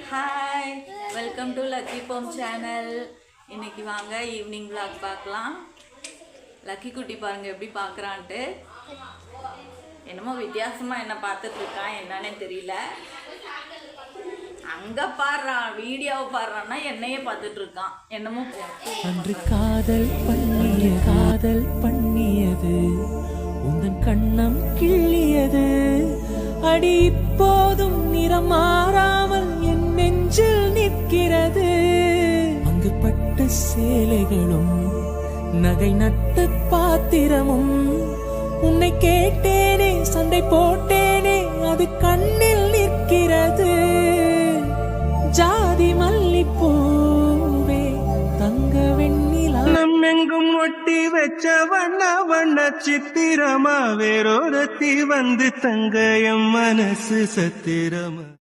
Hi, welcome to lucky போம் channel. இன்னைக்கு வாங்க ஈவினிங் vlog பார்க்கலாம். லக்கி குட்டி பாருங்க எப்படி பார்க்குறான்ட்டு. என்னமோ வித்தியாசமாக என்ன பார்த்துட்டு இருக்கான், என்னன்னே தெரியல. அங்கே பாடுறான், வீடியோவை பாடுறான்னா என்னையே பார்த்துட்டு இருக்கான். என்னமோ அன்று காதல் பண்ணியது உந்தன் கண்ணம் கிள்ளியது அடி இப்போதும் நிறம் மாறாமல் என் நெஞ்சில் நிற்கிறது. அங்கு பட்ட சேலைகளும் நகை நட்ட பாத்திரமும் உன்னை கேட்டேனே, சண்டை போட்டேனே, அது கண்ணில் நிற்கிறது. ஜாதி மல்லிப்பூவே தங்க வெண்ணிலா எங்கும் ஒட்டி வச்ச வண்ண சித்திரமா வேறொருத்தி வந்து தங்க எம் மனசு சத்திரமா.